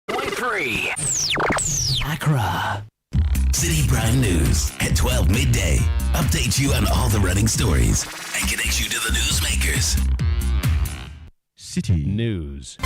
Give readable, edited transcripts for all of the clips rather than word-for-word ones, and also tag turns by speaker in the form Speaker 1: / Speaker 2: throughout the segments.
Speaker 1: 3. Accra. Citi Prime News at 12 midday. Update you on all the running stories and connect you to the newsmakers.
Speaker 2: Citi News.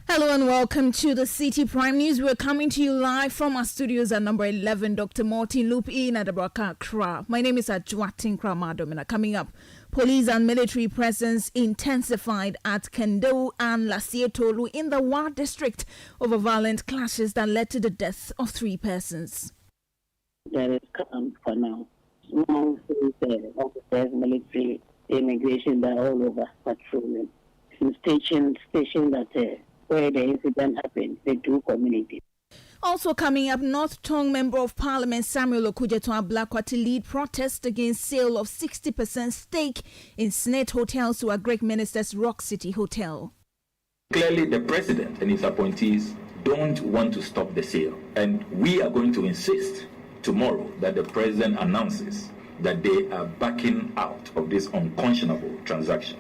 Speaker 3: Hello and welcome to the Citi Prime News. We're coming to you live from our studios at number 11, Dr. Martin Loop in at Accra. My name is Ajwatin Kramadom. Coming up, police and military presence intensified at Kendo and Lasietolu in the Wa district over violent clashes that led to the death of 3 persons.
Speaker 4: There is calm for now. Small officers, military, immigration, they're all over patrolling. Station that where the incident happened, the 2 communities.
Speaker 3: Also coming up, North Tongue Member of Parliament Samuel Okujeto Ablakwa to lead protest against sale of 60% stake in Senate hotels to a Greek minister's Rock City Hotel.
Speaker 5: Clearly, the president and his appointees don't want to stop the sale. And we are going to insist tomorrow that the president announces that they are backing out of this unconscionable transaction.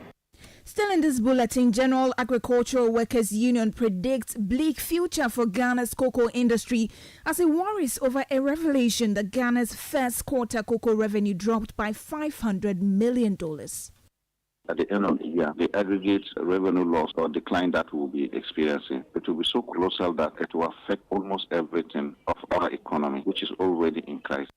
Speaker 3: Still in this bulletin, General Agricultural Workers Union predicts bleak future for Ghana's cocoa industry as it worries over a revelation that Ghana's first quarter cocoa revenue dropped by $500 million.
Speaker 6: At the end of the year, the aggregate revenue loss or decline that we'll be experiencing, it will be so colossal that it will affect almost everything of our economy, which is already in crisis.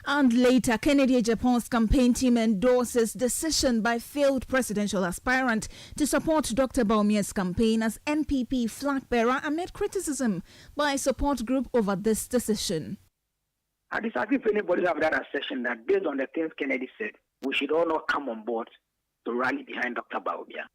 Speaker 3: And later, Kennedy Japan's campaign team endorses decision by failed presidential aspirant to support Dr. Bawumia's campaign as NPP flag bearer amid criticism by a support group over this decision.
Speaker 7: I disagree if anybody have that assertion that based on the things Kennedy said, we should all not come on board to rally behind Dr. Bawumia.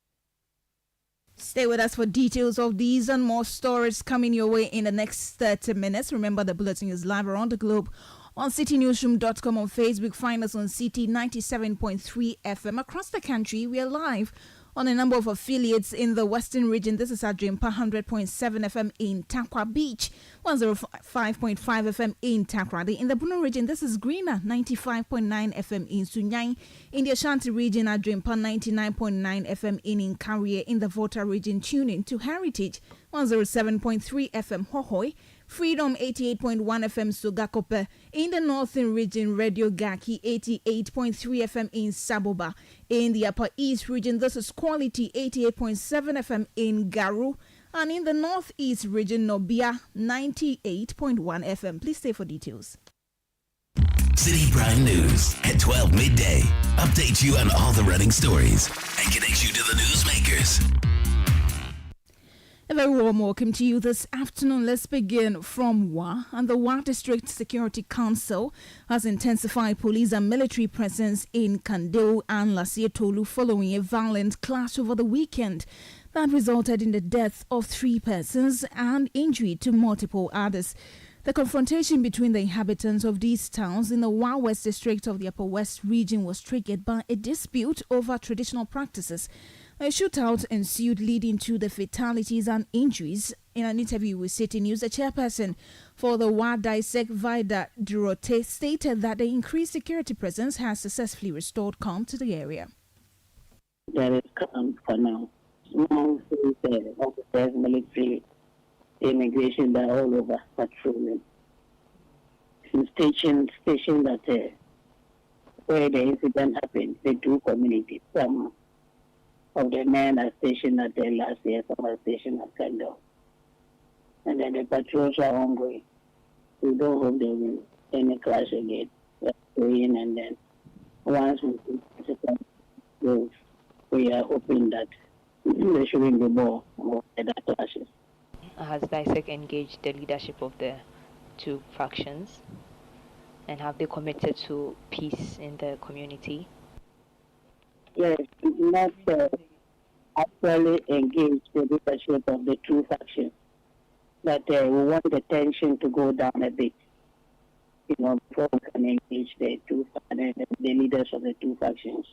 Speaker 3: Stay with us for details of these and more stories coming your way in the next 30 minutes. Remember, the bulletin is live around the globe on citinewsroom.com, on Facebook. Find us on Citi 97.3 FM. Across the country, we are live on a number of affiliates in the Western region. This is Adrimpa 100.7 FM in Takwa Beach, 105.5 FM in Takrady. In the Bunu region, this is Greener 95.9 FM in Sunyang. In the Ashanti region, Adrimpa 99.9 FM in Inkarie. In the Volta region, tune in to Heritage 107.3 FM Hohoi. Freedom 88.1 FM Sugakope. In the Northern region, Radio Gaki 88.3 FM in Saboba. In the Upper East region, this is Quality 88.7 FM in Garu. And in the Northeast region, Nobia 98.1 FM. Please stay for details.
Speaker 1: Citi Prime News at 12 midday. Update you on all the running stories and connect you to the newsmakers.
Speaker 3: A very warm welcome to you this afternoon. Let's begin from Wa. And the Wa District Security Council has intensified police and military presence in Kandeo and Lasietolu following a violent clash over the weekend that resulted in the death of 3 persons and injury to multiple others. The confrontation between the inhabitants of these towns in the Wa West District of the Upper West region was triggered by a dispute over traditional practices. A shootout ensued, leading to the fatalities and injuries. In an interview with Citi News, the chairperson for the Wa Dissect, Vida Durote, stated that the increased security presence has successfully restored calm to the area.
Speaker 4: There is calm for now. Small officers, military, immigration, they're all over patrolling. Station that where the incident happened, the 2 communities. Some of the men are stationed at the last year, some are stationed at Kando. And then the patrols are ongoing. We don't hope there will be any clash again. We're going, and then once we are hoping that there shouldn't be more other clashes.
Speaker 8: Has Dissect engaged the leadership of the 2 factions? And have they committed to peace in the community?
Speaker 4: Yes, not actually engage the leadership of the 2 factions. But we want the tension to go down a bit. before we can engage the leaders of the two factions.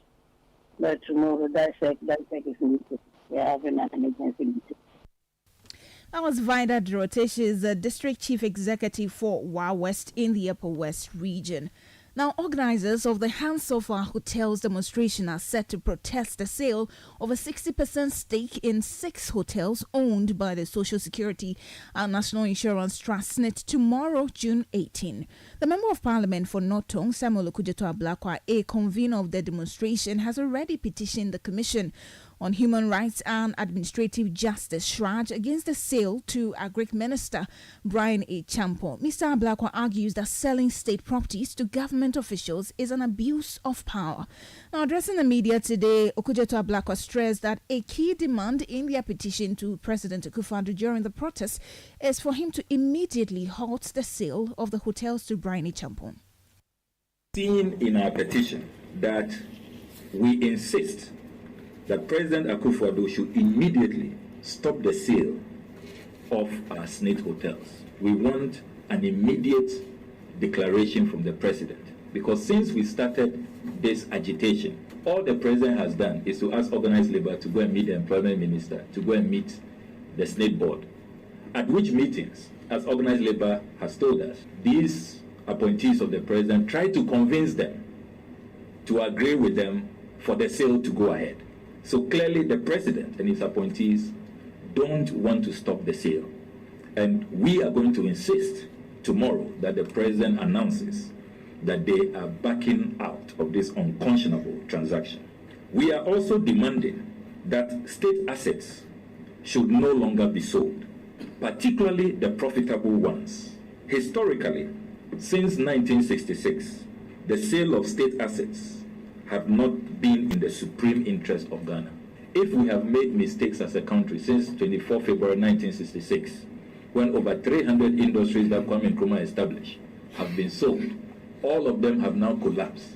Speaker 4: But tomorrow, that is meeting. We are having an emergency meeting.
Speaker 3: That was Vida Dorotesh's District Chief Executive for WA West in the Upper West region. Now, organizers of the Hands Off Our Hotels demonstration are set to protest the sale of a 60% stake in 6 hotels owned by the Social Security and National Insurance Trust SNIT tomorrow, June 18. The Member of Parliament for North Tongue, Samuel Okujeto-Ablakwa, a convener of the demonstration, has already petitioned the Commission on Human Rights and Administrative Justice charge against the sale to Agric Minister Brian A. Champon. Mr. Ablakwa argues that selling state properties to government officials is an abuse of power. Now, addressing the media today, Okujeto-Ablakwa stressed that a key demand in their petition to President Akufo-Addo during the protest is for him to immediately halt the sale of the hotels to Brian A. Champon.
Speaker 5: Seen in our petition that we insist that President Akufo-Addo should immediately stop the sale of our SNIT hotels. We want an immediate declaration from the President, because since we started this agitation, all the President has done is to ask organized labor to go and meet the Employment Minister, to go and meet the SNIT board, at which meetings, as organized labor has told us, these appointees of the President try to convince them to agree with them for the sale to go ahead. So clearly the President and his appointees don't want to stop the sale. And we are going to insist tomorrow that the President announces that they are backing out of this unconscionable transaction. We are also demanding that state assets should no longer be sold, particularly the profitable ones. Historically, since 1966, the sale of state assets have not been in the supreme interest of Ghana. If we have made mistakes as a country since 24 February 1966, when over 300 industries that Kwame Nkrumah established have been sold, all of them have now collapsed.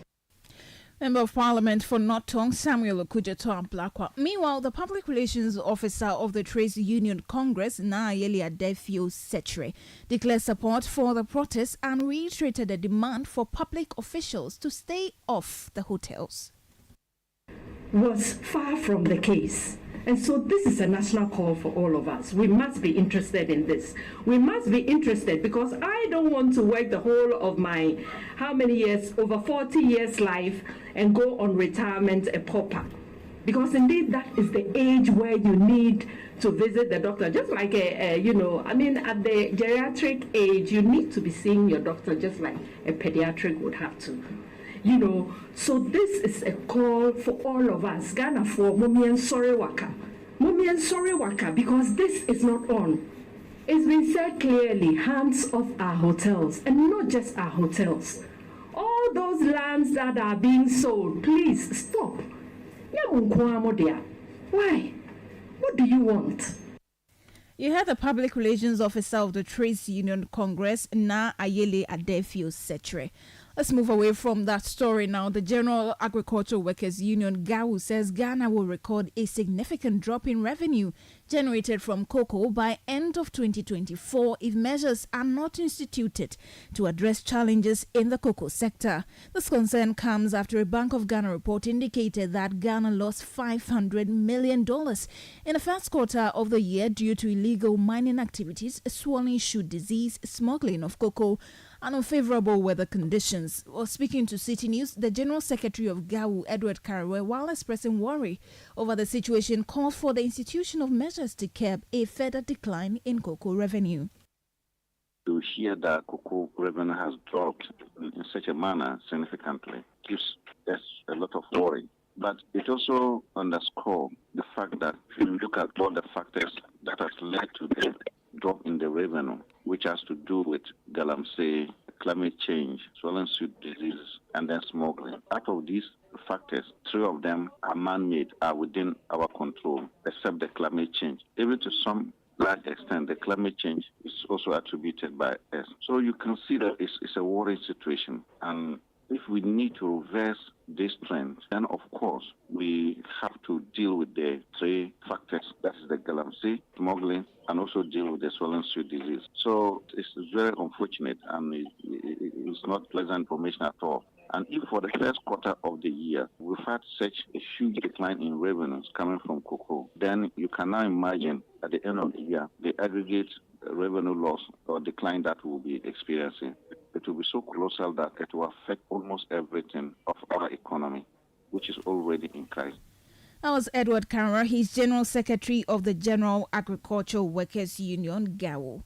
Speaker 3: Member of Parliament for North Tongue, Samuel Okujeto-Ablakwa. Meanwhile, the Public Relations Officer of the Trades Union Congress, Nayeli Adefio Setre, declared support for the protest and reiterated the demand for public officials to stay off the hotels.
Speaker 9: Was far from the case. And so this is a national call for all of us. We must be interested in this. We must be interested because I don't want to work the whole of my, how many years, over 40 years life and go on retirement a pauper. Because indeed that is the age where you need to visit the doctor. Just like, at the geriatric age, you need to be seeing your doctor just like a pediatric would have to. So this is a call for all of us. Ghana for Mummy and Sorry Waka, because this is not on. It's been said clearly, hands off our hotels, and not just our hotels. All those lands that are being sold, please stop. Why? What do you want?
Speaker 3: You heard the Public Relations Officer of the Trades Union Congress, Nayeli Adefio Setre. Let's move away from that story now. The General Agricultural Workers Union, GAWU, says Ghana will record a significant drop in revenue generated from cocoa by end of 2024 if measures are not instituted to address challenges in the cocoa sector. This concern comes after a Bank of Ghana report indicated that Ghana lost $500 million in the first quarter of the year due to illegal mining activities, swollen shoot disease, smuggling of cocoa, and unfavorable weather conditions. While speaking to Citi News, the General Secretary of GAWU, Edward Karawe, while expressing worry over the situation, called for the institution of measures to curb a further decline in cocoa revenue.
Speaker 6: To hear that cocoa revenue has dropped in such a manner significantly gives us a lot of worry. But it also underscores the fact that if you look at all the factors that has led to the drop in the revenue, which has to do with galamsey, climate change, swollen shoot diseases, and then smuggling. Out of these factors, 3 of them are man-made, are within our control, except the climate change. Even to some large extent, the climate change is also attributed by us. So you can see that it's a worrying situation, and If we need to reverse this trend, then of course we have to deal with the three factors. That is the galamsey, smuggling, and also deal with the swollen shoe disease. So it's very unfortunate, and it's not pleasant information at all. And if for the first quarter of the year we've had such a huge decline in revenues coming from cocoa, then you can now imagine at the end of the year the aggregate revenue loss or decline that we'll be experiencing. It will be so colossal that it will affect almost everything of our economy, which is already in crisis.
Speaker 3: That was Edward Kara. He's General Secretary of the General Agricultural Workers Union, GAWO.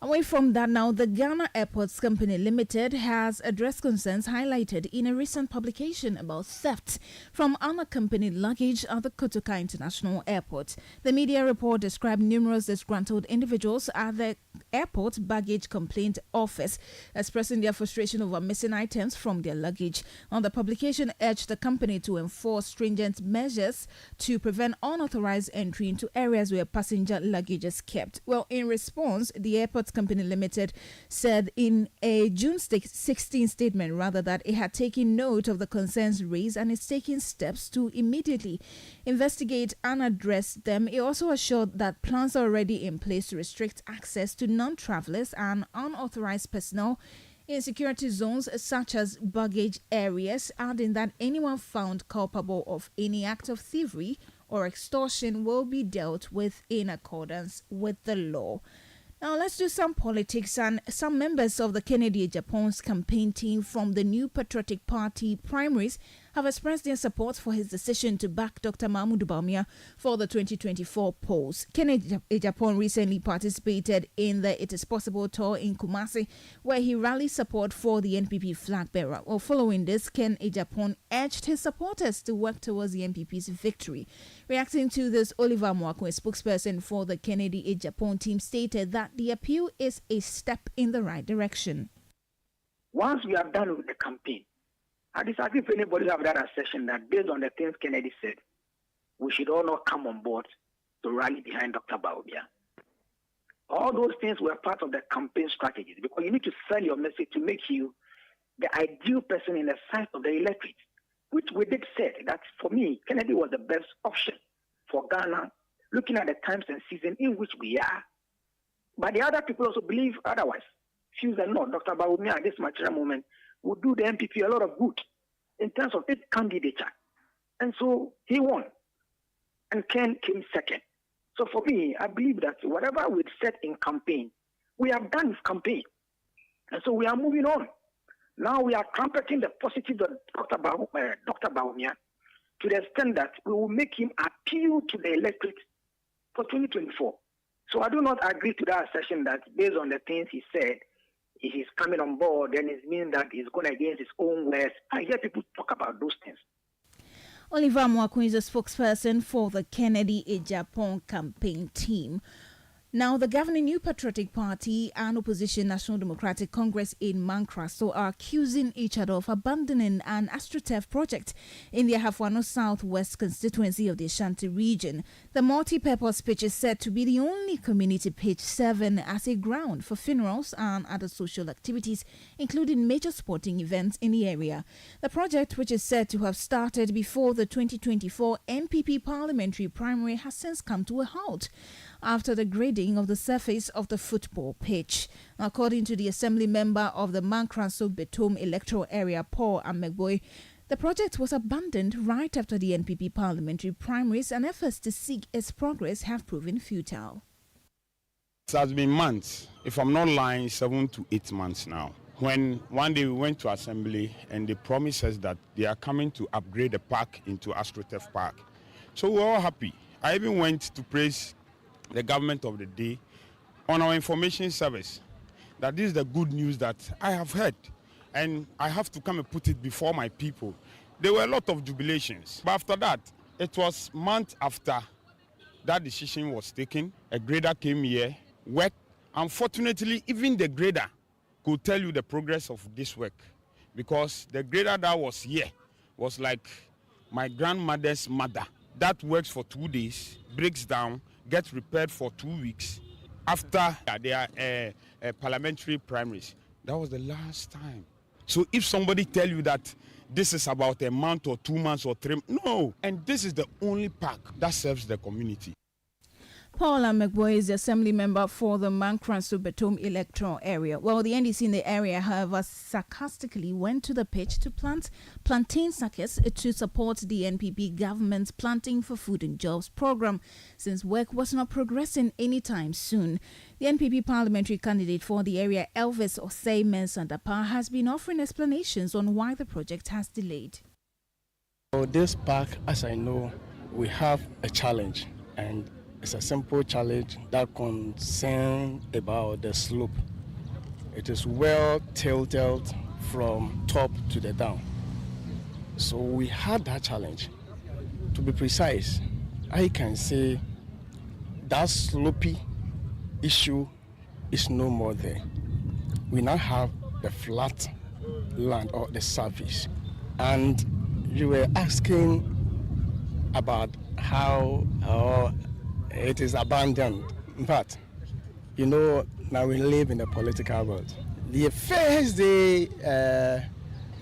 Speaker 3: Away from that now, the Ghana Airports Company Limited has addressed concerns highlighted in a recent publication about theft from unaccompanied luggage at the Kotoka International Airport. The media report described numerous disgruntled individuals at the airport baggage complaint office expressing their frustration over missing items from their luggage. Now, the publication urged the company to enforce stringent measures to prevent unauthorized entry into areas where passenger luggage is kept. Well, in response, the Airports Company Limited said in a June 16 statement that it had taken note of the concerns raised and is taking steps to immediately investigate and address them. It also assured that plans are already in place to restrict access to non-travelers and unauthorized personnel in security zones such as baggage areas, adding that anyone found culpable of any act of thievery or extortion will be dealt with in accordance with the law. Now let's do some politics, and some members of the Kennedy Japan's campaign team from the New Patriotic Party primaries have expressed their support for his decision to back Dr. Mahmoud Bawumia for the 2024 polls. Kennedy Japan recently participated in the It Is Possible tour in Kumasi, where he rallied support for the NPP flag bearer. Well, following this, Ken Japan urged his supporters to work towards the NPP's victory. Reacting to this, Oliver Mwakwe, spokesperson for the Kennedy Japan team, stated that the appeal is a step in the right direction.
Speaker 7: Once we are done with the campaign, I disagree if anybody have that assertion that based on the things Kennedy said, we should all not come on board to rally behind Dr. Bawumia. All those things were part of the campaign strategies because you need to sell your message to make you the ideal person in the sight of the electorate, which we did say that for me, Kennedy was the best option for Ghana, looking at the times and season in which we are. But the other people also believe otherwise. Few that no, Dr. Bawumia at this material moment would do the MPP a lot of good in terms of its candidature. And so he won. And Ken came second. So for me, I believe that whatever we said in campaign, we have done with campaign. And so we are moving on. Now we are trumpeting the positive of Dr. Bawumia to the extent that we will make him appeal to the electorate for 2024. So I do not agree to that assertion that based on the things he said, if he's coming on board, then it means that he's going against his own words. I hear people talk about those things.
Speaker 3: Oliver Mwakwe is a spokesperson for the Kennedy Japan campaign team. Now, the governing New Patriotic Party and opposition National Democratic Congress in Mankraso are accusing each other of abandoning an AstroTurf project in the Ahafo Southwest constituency of the Ashanti region. The multi-purpose pitch is said to be the only community pitch serving as a ground for funerals and other social activities, including major sporting events in the area. The project, which is said to have started before the 2024 NPP parliamentary primary, has since come to a halt after the grading of the surface of the football pitch. According to the assembly member of the Mankraso Betom electoral area, Paul Amegboy, the project was abandoned right after the NPP parliamentary primaries, and efforts to seek its progress have proven futile.
Speaker 10: It has been months, if I'm not lying, 7 to 8 months now. When one day we went to assembly and they promised us that they are coming to upgrade the park into AstroTurf Park. So we're all happy. I even went to praise the government of the day on our information service that this is the good news that I have heard, and I have to come and put it before my people. There were a lot of jubilations, but after that, it was months after that decision was taken, a grader came here, worked. Unfortunately, even the grader could tell you the progress of this work, because the grader that was here was like my grandmother's mother. That works for 2 days, breaks down, gets repaired for 2 weeks. After their parliamentary primaries, that was the last time So if somebody tell you that this is about a month or 2 months or 3, no. And this is the only park that serves the community.
Speaker 3: Paula McBoy is the assembly member for the Mankran-Subetom electoral area. Well, the NDC in the area, however, sarcastically went to the pitch to plant plantain suckers to support the NPP government's Planting for Food and Jobs program, since work was not progressing anytime soon. The NPP parliamentary candidate for the area, Elvis Osei-Mensah-Dapaah, has been offering explanations on why the project has delayed.
Speaker 11: For this park, as I know, we have a challenge, and it's a simple challenge that concerns about the slope. It is well tilted from top to the down. So we had that challenge. To be precise, I can say that slopey issue is no more there. We now have the flat land or the surface. And you were asking about how it is abandoned. But, now we live in the political world. The first day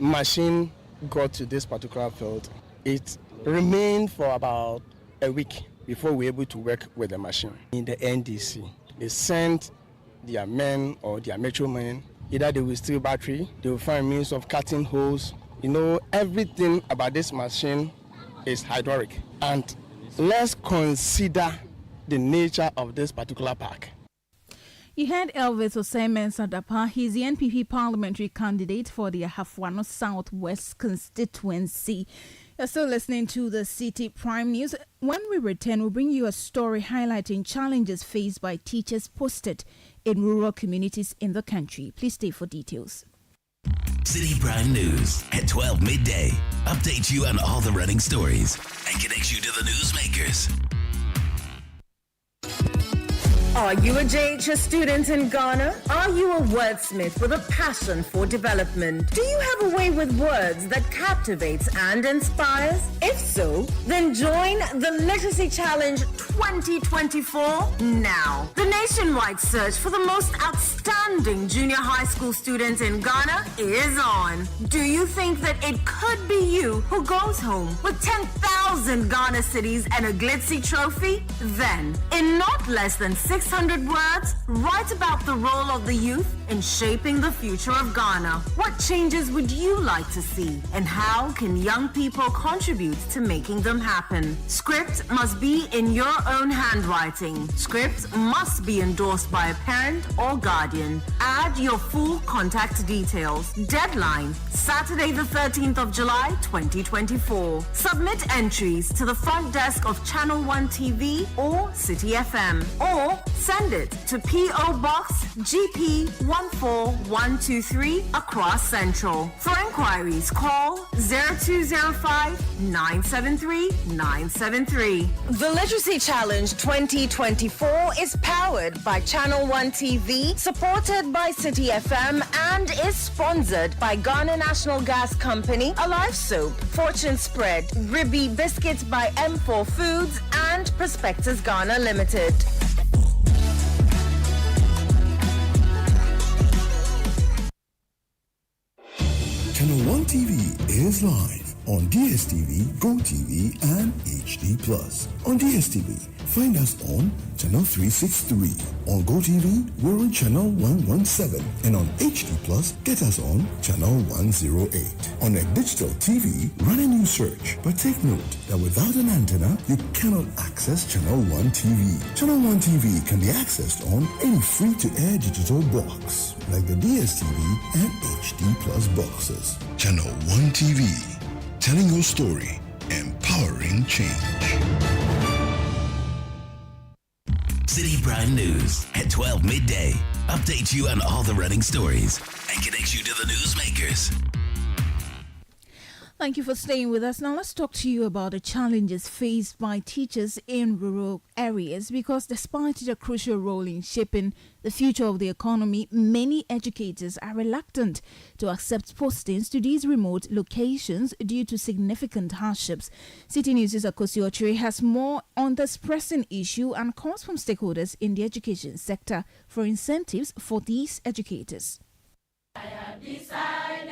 Speaker 11: machine got to this particular field, it remained for about a week before we were able to work with the machine. In the NDC, they sent their men or their metro men, either they will steal battery, they will find means of cutting holes. Everything about this machine is hydraulic. And let's consider the nature of this particular park.
Speaker 3: You heard Elvis Osei-Mensah-Dapaah. He's the NPP parliamentary candidate for the Ahafo Southwest constituency. You're still listening to the Citi Prime News. When we return, we'll bring you a story highlighting challenges faced by teachers posted in rural communities in the country. Please stay for details.
Speaker 1: Citi Prime News at 12 midday. Update you on all the running stories and connects you to the newsmakers.
Speaker 12: Are you a JHS student in Ghana? Are you a wordsmith with a passion for development? Do you have a way with words that captivates and inspires? If so, then join the Literacy Challenge 2024 now. The nationwide search for the most outstanding junior high school students in Ghana is on. Do you think that it could be you who goes home with 10,000 Ghana cedis and a glitzy trophy? Then, in not less than 600 words, write about the role of the youth in shaping the future of Ghana. What changes would you like to see? And how can young people contribute to making them happen? Script must be in your own handwriting. Script must be endorsed by a parent or guardian. Add your full contact details. Deadline, Saturday the 13th of July, 2024. Submit entries to the front desk of Channel 1 TV or Citi FM. Or send it to P.O. Box GP 14123 Accra Central. For inquiries, call 0205 973 973. The Literacy Challenge 2024 is powered by Channel 1 TV, supported by Citi FM, and is sponsored by Ghana National Gas Company, Alive Soap, Fortune Spread, Ribby Biscuits by M4 Foods, and Prospectus Ghana Limited.
Speaker 13: Channel 1 TV is live on DSTV, GoTV, and HD+. On DSTV, find us on Channel 363. On GoTV, we're on Channel 117. And on HD+, get us on Channel 108. On a digital TV, run a new search. But take note that without an antenna, you cannot access Channel 1 TV. Channel 1 TV can be accessed on any free-to-air digital box, like the DSTV and HD+ boxes. Channel 1 TV, telling your story, empowering change.
Speaker 1: Citi Prime News at 12 midday. Update you on all the running stories and connects you to the newsmakers.
Speaker 3: Thank you for staying with us. Now let's talk to you about the challenges faced by teachers in rural areas, because despite their crucial role in shaping the future of the economy, many educators are reluctant to accept postings to these remote locations due to significant hardships. Citi News' Akosi Ochiri has more on this pressing issue and calls from stakeholders in the education sector for incentives for these educators.
Speaker 14: I have decided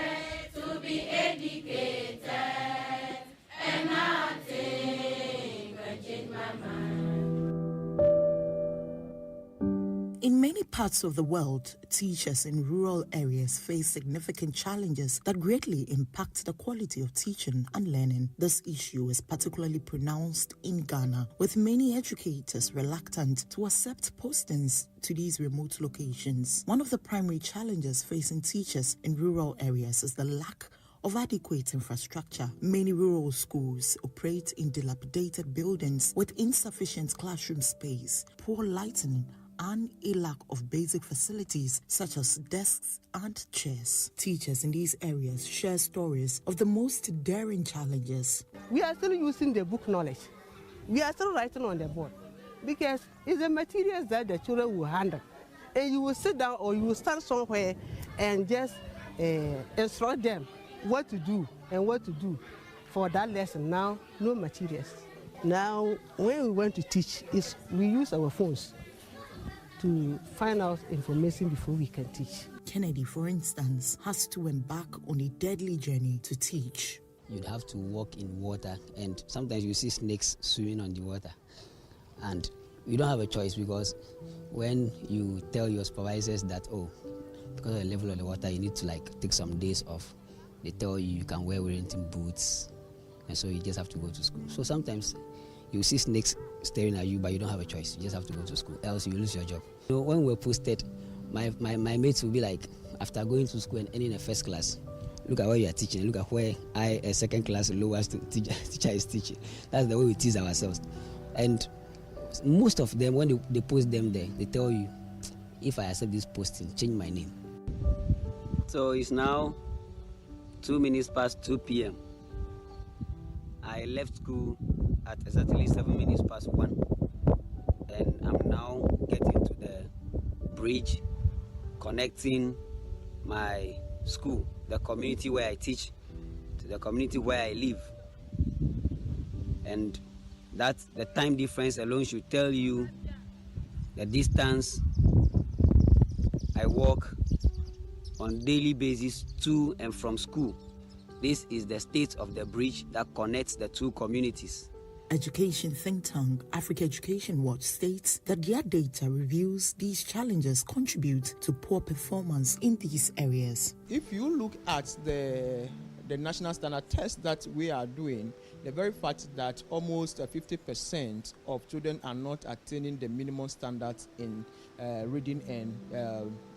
Speaker 14: parts of the world, teachers in rural areas face significant challenges that greatly impact the quality of teaching and learning. This issue is particularly pronounced in Ghana, with many educators reluctant to accept postings to these remote locations. One of the primary challenges facing teachers in rural areas is the lack of adequate infrastructure. Many rural schools operate in dilapidated buildings with insufficient classroom space, poor lighting, and a lack of basic facilities such as desks and chairs. Teachers in these areas share stories of the most daring challenges.
Speaker 15: We are still using the book knowledge. We are still writing on the board because it's the materials that the children will handle. And you will sit down or you will stand somewhere and just instruct them what to do and what to do for that lesson. Now, no materials. Now, when we want to teach, we use our phones to find out information before we can teach.
Speaker 14: Kennedy, for instance, has to embark on a deadly journey to teach.
Speaker 16: You'd have to walk in water, and sometimes you see snakes swimming on the water. And you don't have a choice, because when you tell your supervisors that, because of the level of the water, you need to take some days off, they tell you can wear Wellington boots, and so you just have to go to school. So sometimes you see snakes staring at you, but you don't have a choice. You just have to go to school, else you lose your job. When we were posted, my mates will be like, after going to school and ending a first class, look at where you are teaching, look at where a second class lowest teacher is teaching. That's the way we tease ourselves. And most of them, when they post them there, they tell you, if I accept this posting, change my name. So it's now 2 minutes past 2 p.m. I left school at exactly 7 minutes past 1. And I'm now getting to the bridge connecting my school, the community where I teach, to the community where I live. And that the time difference alone should tell you the distance I walk on a daily basis to and from school. This is the state of the bridge that connects the two communities.
Speaker 14: Education think tank Africa Education Watch states that their data reveals these challenges contribute to poor performance in these areas.
Speaker 17: If you look at the national standard test that we are doing, the very fact that almost 50% of children are not attaining the minimum standards in reading and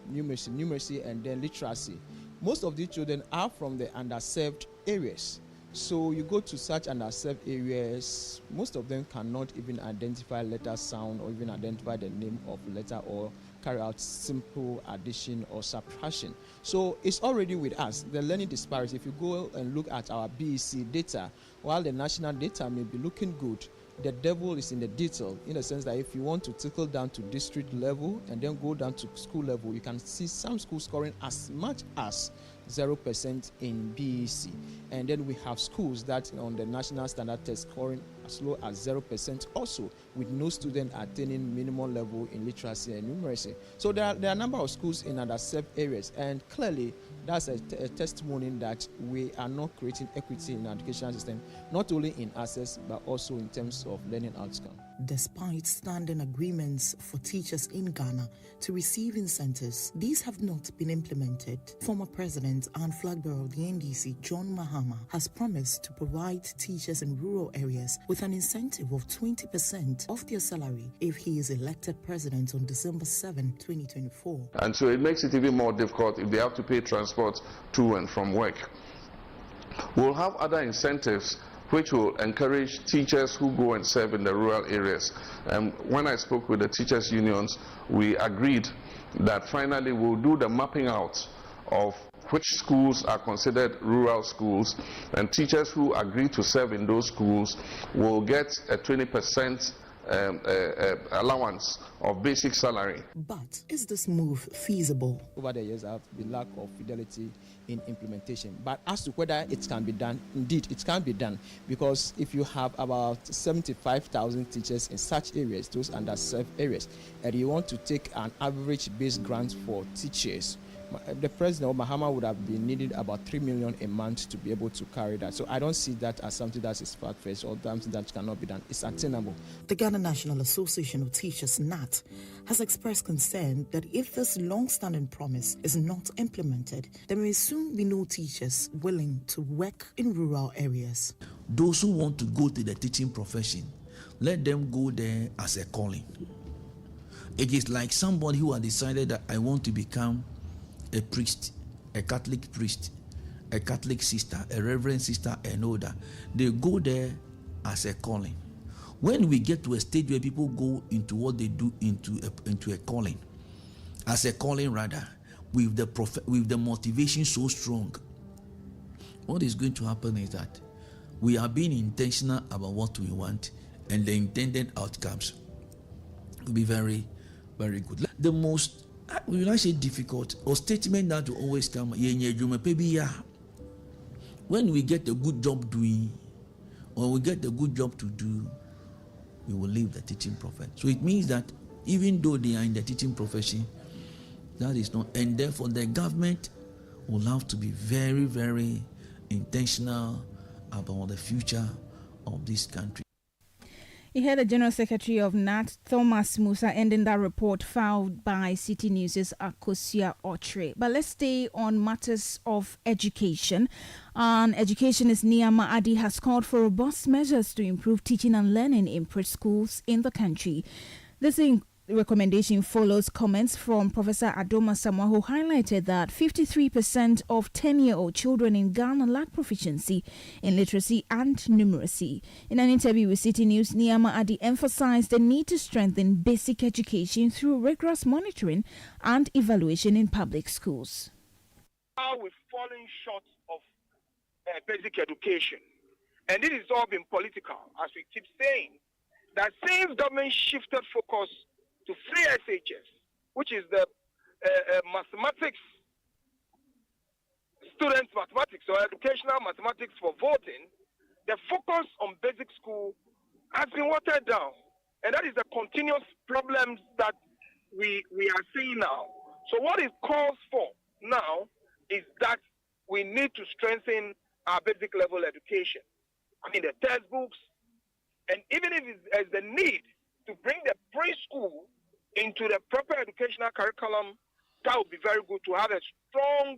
Speaker 17: numeracy and then literacy. Most of these children are from the underserved areas. So you go to such underserved areas, most of them cannot even identify letter sound or even identify the name of letter or carry out simple addition or subtraction. So it's already with us, the learning disparity. If you go and look at our BEC data, while the national data may be looking good, the devil is in the detail, in the sense that if you want to trickle down to district level and then go down to school level, you can see some schools scoring as much as 0% in BEC. And then we have schools that on the national standard test scoring as low as 0% also, with no student attaining minimum level in literacy and numeracy. So there are a number of schools in underserved areas, and clearly that's a testimony that we are not creating equity in our education system, not only in access but also in terms of learning outcome.
Speaker 14: Despite standing agreements for teachers in Ghana to receive incentives, these have not been implemented. Former President and flag bearer of the NDC, John Mahama, has promised to provide teachers in rural areas with an incentive of 20% of their salary if he is elected president on December 7, 2024.
Speaker 18: And so it makes it even more difficult if they have to pay transport to and from work. We'll have other incentives which will encourage teachers who go and serve in the rural areas. When I spoke with the teachers' unions, we agreed that finally we'll do the mapping out of which schools are considered rural schools, and teachers who agree to serve in those schools will get a 20% allowance of basic salary.
Speaker 14: But is this move feasible?
Speaker 17: Over the years, there have been lack of fidelity in implementation. But as to whether it can be done, indeed, it can be done, because if you have about 75,000 teachers in such areas, those underserved areas, and you want to take an average base grant for teachers, the president or Mahama would have been needing about 3 million a month to be able to carry that. So I don't see that as something that is far-fetched or something that cannot be done. It's attainable.
Speaker 14: The Ghana National Association of Teachers, NAT, has expressed concern that if this long-standing promise is not implemented, there may soon be no teachers willing to work in rural areas.
Speaker 19: Those who want to go to the teaching profession, let them go there as a calling. It is like somebody who has decided that I want to become a priest, a Catholic priest, a Catholic sister, a reverend sister, and older. They go there as a calling. When we get to a stage where people go into what they do into a calling, as a calling rather, with the motivation so strong, what is going to happen is that we are being intentional about what we want, and the intended outcomes will be very, very good. The most, will I say difficult, or statement that will always come, when we get a good job doing, or we get a good job to do, we will leave the teaching profession. So it means that even though they are in the teaching profession, that is not, and therefore the government will have to be very, very intentional about the future of this country.
Speaker 3: You heard the General Secretary of NAT, Thomas Musa, ending that report filed by Citi News' Akosia Otre. But let's stay on matters of education. Educationist Niama Adi has called for robust measures to improve teaching and learning in preschools in the country. This recommendation follows comments from Professor Adoma Samoa, who highlighted that 53% of 10-year-old children in Ghana lack proficiency in literacy and numeracy. In an interview with Citi News, Niama Adi emphasized the need to strengthen basic education through rigorous monitoring and evaluation in public schools.
Speaker 7: Now we're falling short of basic education. And it has all been political, as we keep saying, that since government shifted focus to free SHS, which is the mathematics, students' mathematics or educational mathematics for voting, the focus on basic school has been watered down. And that is the continuous problems that we are seeing now. So what it calls for now is that we need to strengthen our basic level education. I mean, the textbooks, and even if there's the need to bring the preschool into the proper educational curriculum, that would be very good to have a strong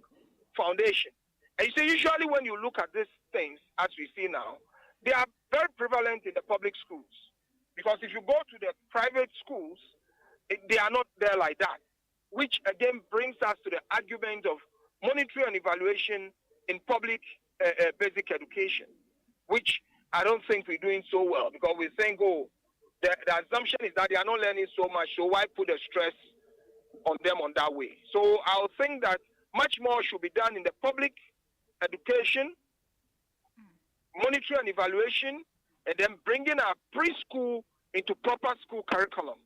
Speaker 7: foundation. And you see, usually when you look at these things, as we see now, they are very prevalent in the public schools. Because if you go to the private schools, they are not there like that, which again brings us to the argument of monitoring and evaluation in public basic education, which I don't think we're doing so well, because we're saying, the assumption is that they are not learning so much, so why put the stress on them on that way? So I'll think that much more should be done in the public education, monitoring and evaluation, and then bringing our preschool into proper school curriculum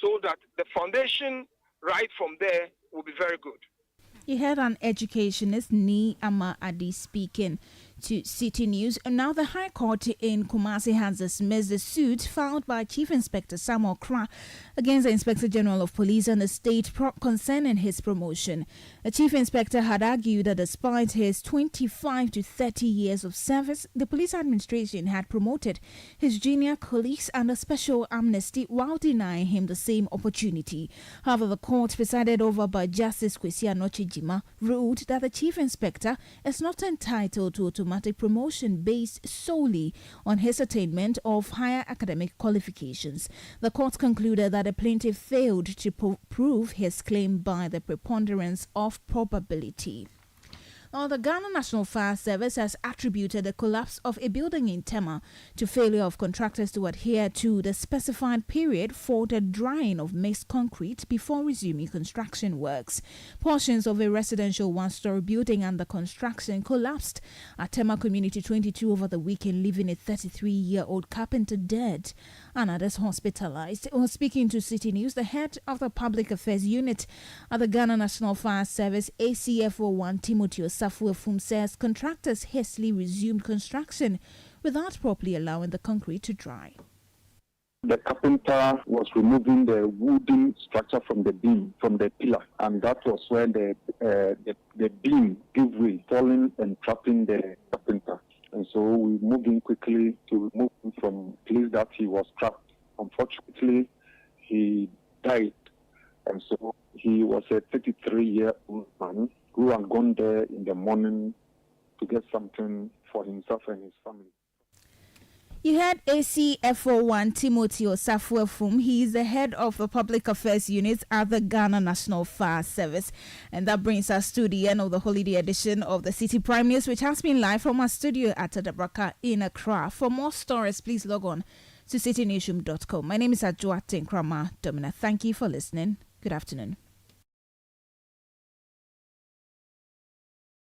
Speaker 7: so that the foundation right from there will be very good.
Speaker 3: You heard an educationist, Niama Adi, speaking to Citi News. And now the High Court in Kumasi has dismissed the suit filed by Chief Inspector Samuel Kra against the Inspector General of Police and the state concerning his promotion. The Chief Inspector had argued that despite his 25 to 30 years of service, the police administration had promoted his junior colleagues under special amnesty while denying him the same opportunity. However, the court, presided over by Justice Kwesi Anochijima, ruled that the Chief Inspector is not entitled to automatic promotion based solely on his attainment of higher academic qualifications. The court concluded that the plaintiff failed to prove his claim by the preponderance of probability. Now, the Ghana National Fire Service has attributed the collapse of a building in Tema to failure of contractors to adhere to the specified period for the drying of mixed concrete before resuming construction works. Portions of a residential one-story building under construction collapsed at Tema Community 22 over the weekend, leaving a 33-year-old carpenter dead and others hospitalized. While speaking to Citi News, the head of the Public Affairs Unit at the Ghana National Fire Service, ACFO1 Timothy Safuefum, says contractors hastily resumed construction without properly allowing the concrete to dry.
Speaker 20: The carpenter was removing the wooden structure from the beam, from the pillar, and that was where the beam gave way, falling and trapping the carpenter. And so we moved in quickly to remove him from the place that he was trapped. Unfortunately, he died. And so he was a 33-year-old man who had gone there in the morning to get something for himself and his family.
Speaker 3: You heard ACFO1 Timothy Osafuefum. He is the head of the Public Affairs Unit at the Ghana National Fire Service. And that brings us to the end of the holiday edition of the Citi Prime News, which has been live from our studio at Adabraka in Accra. For more stories, please log on to citinewsroom.com. My name is Adjoa Tenkrama Domina. Thank you for listening. Good afternoon.